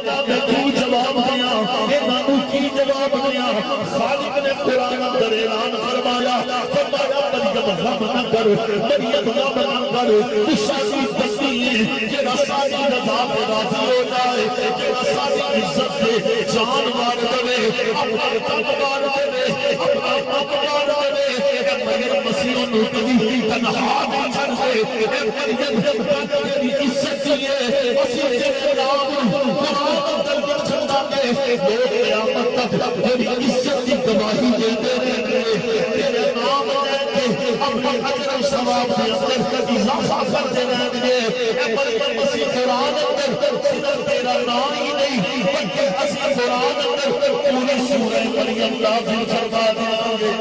جواب دیا کی جواب دیا خالق نے قرآن اندر اعلان فرمایا مریم غم نہ کر مریم غم نہ کر تو ساری بندی جڑا ساری رضا پہ راضی ہو جائے جڑا ساری عزت سے جان مار دے اپنا تن مار دے اپنا تن مار دے مریم مسیح نو کبھی تنہا نہ چھڑ دے مریم تیری عزت ہے اسی تیرے نام قرآن لوگ قیامت تک تیری عزت کی گواہی دیتے رہیں گے تیرے نام لے کے اپنے اجر و ثواب کے اندر اضافہ کرتے رہیں گے اے مریم مسیح قرآن اندر صرف تیرا نام ہی نہیں بلکہ اسی قرآن اندر پوری سورہ مریم نازل فرما دیں گے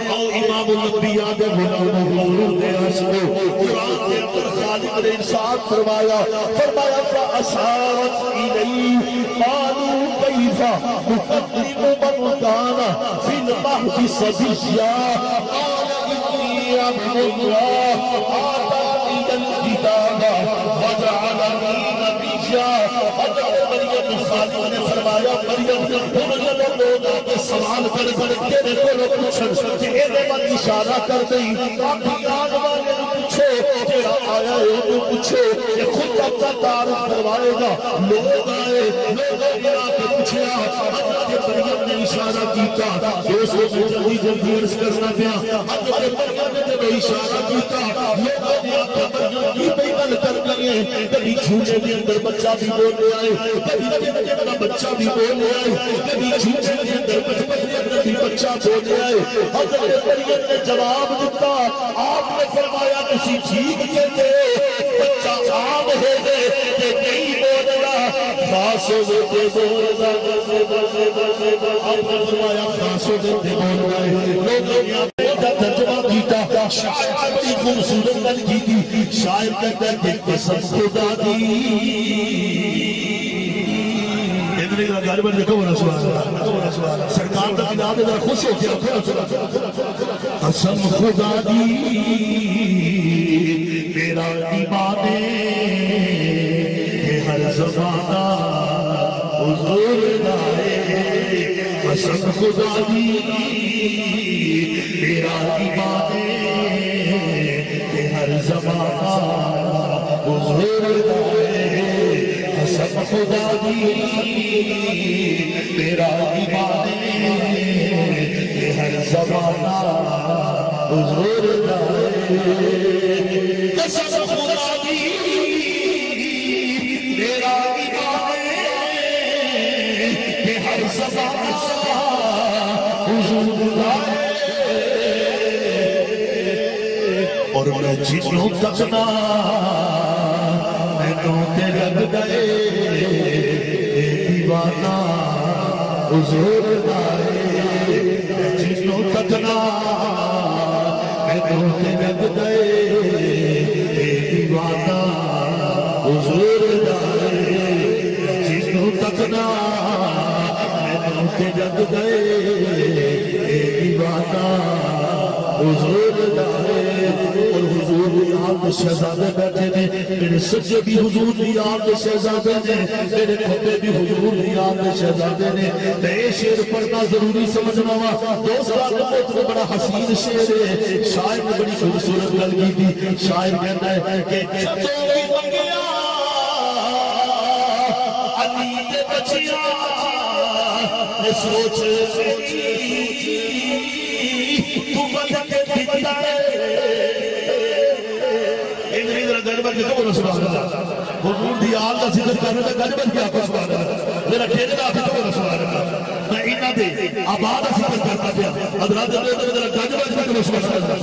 او امام الانبیاء دے غلام حضور دے عشق قرآن کے اندر خالق نے ارشاد فرمایا فاشارت الیہ قالوا كيف نقدم من كان في المهد صبيا قال إني عبد الله آتاني الكتاب وجعلني نبيا مریم خالق نے فرمایا مریم لوگ آگے سوال کر تیرے کو پوچھن کہ اے من اشارہ کر دئی ایمان والے پوچھو تیرا آیا ہے تو پوچھو کہ خود اپنا تعارف کروائے گا لوگ آئے لوگوں نے آ کے پوچھا حضرت مریم نے اشارہ کیتا دوستوں سے جلدی عرض کرنا پیا حضرت مریم نے جب اشارہ کیتا لوگوں نے آ کے مریم کی بیگل کر لگے کبھی جھوٹے کے اندر بچہ بھی بولے آئے کبھی بچہ بھی بولے آئے کبھی جھوٹے کے اندر بچپن کے اندر بھی بچہ بولے آئے حضرت مریم نے جواب دیتا آپ نے فرمایا کسی ٹھیک کہتے بچہ عام ہو گئے کہ نہیں بول رہا خاص ہو گئے بول رہا آپ نے فرمایا خاص ہو گئے بول رہا ہے لوگوں نے آپ نے ترجمہ کیتا شاعر بڑی خوبصورت گل کی تھی شاعر کہتا ہے کہ قسم خدا دی غالباً دیکھو وہ رسول سرکار کا خدا دے ذرا خوش ہو کے قسم خدا دی میرا ایمان ہے ہر زمانہ حضور لائے قسم خدا دی میرا ایمان ہے ہر زمانہ حضور لائے قسم خدا دی میرا ایمان ہے ہر زمانہ حضور لائے قسم خدا دی میرا ایمان ہے ہر زمانہ حضور لائے اور میں جنوں تک نہ لگ گئے دیوانہ حضور لائے جنوں تک نہ لگ گئے دیوانہ حضور لائے جنوں تک نہ لگ گئے دیوانہ حضور لائے اور حضور یاد شہزادے بیٹھے نے میرے سجے بھی حضور یاد شہزادے نے میرے کھبے بھی حضور یاد شہزادے نے میں شعر پڑھنا ضروری سمجھنا ہوا دوستان بہت بڑا حسین شعر ہے شاعر نے بڑی خوبصورت گل کی تھی شاعر کہتا ہے کہ چتوں کی منگیا علی کے بچیا نے سوچ تو بچہ کے دکھتا ہے حضور دی آل دا ذکر کرنے دا گجبت کیا کو سبحان اللہ میرا ٹھیک دا آتی تو سبحان اللہ میں انہاں دے آباد دا ذکر کرتا پیا حضرات دے میرا گجبت کیا کو سبحان اللہ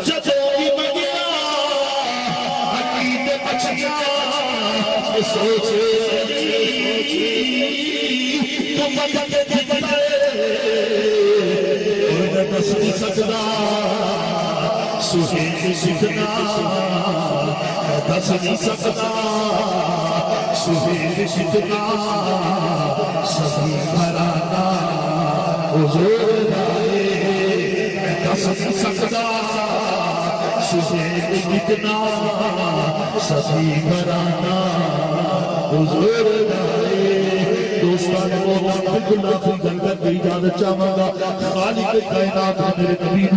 چچوں کی منگیا علی دے بچیا سوچے تو بچہ کے دکھتا ہے اور میں دس نہیں سکتا سہیل سکھنا دس نہیں سکتا سہیل سکھنا سبھی گھرانا حضور لائے میں دس نہیں سکتا سہیل سکھنا سبھی گھرانا حضور لائے دوستان کو بالکل آخری گل کر کے اجازت چاہوں گا خالق کائنات نے میرے نبی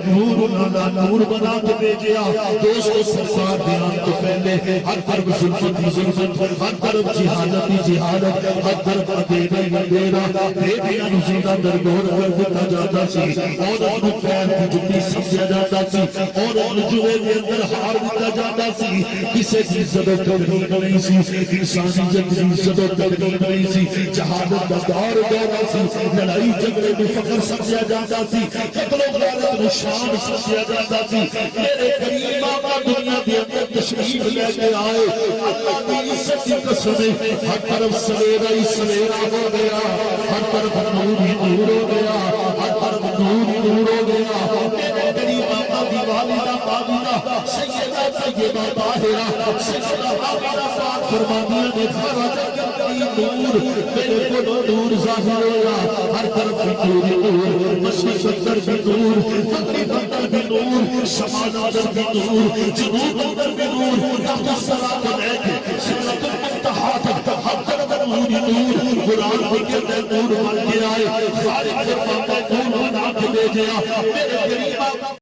نور اللہ نور بنا کے بھیجیا دوستو سرکار بیان تو پہلے ہر طرف ظلمت ہی ظلمت ہر طرف جہالت ہی جہالت ہر طرف اندھیرا ہی اندھیرا بیٹیاں نو زندہ درگور کر دیتا جاتا سی عورت نو پیر کی جتی سمجھا جاتا سی عورت نو جوئے کے اندر ہار دیتا جاتا سی کسی کی عزت و تقدیر نہیں سی انسانیت کی عزت و تقدیر نہیں سی جہالت کا دور دورہ سی لڑائی جھگڑے میں فخر سمجھا جاتا سی قتل و غارت میں شان سمجھا جاتا سی میرے کریم آقا دنیا کے اندر تشریف لے کے آئے اللہ کی عزت کی قسم ہر طرف سویرا ہی سویرا ہو گیا ہر طرف نور ہی نور ہو گیا ہر طرف نور ہی نور ہو گیا میرے کریم آقا دی والدہ مامنہ سیدہ طیبہ طاہرہ سیدہ عامرہ پاک فرمانیہ نے خرجت نور میرے کو نور ظاہر ہوا ہر طرف نور نور مشرق اندر بھی نور مغرب اندر بھی نور شمال اندر بھی نور جنوب اندر بھی نور تحت الصلاة کو لے کے سدرۃ المنتہا تک ہر طرف نور نور قرآن کے اندر نور بن کے آئے خالق فرماتا ہے نور بنا کے بھیجا میرے غریب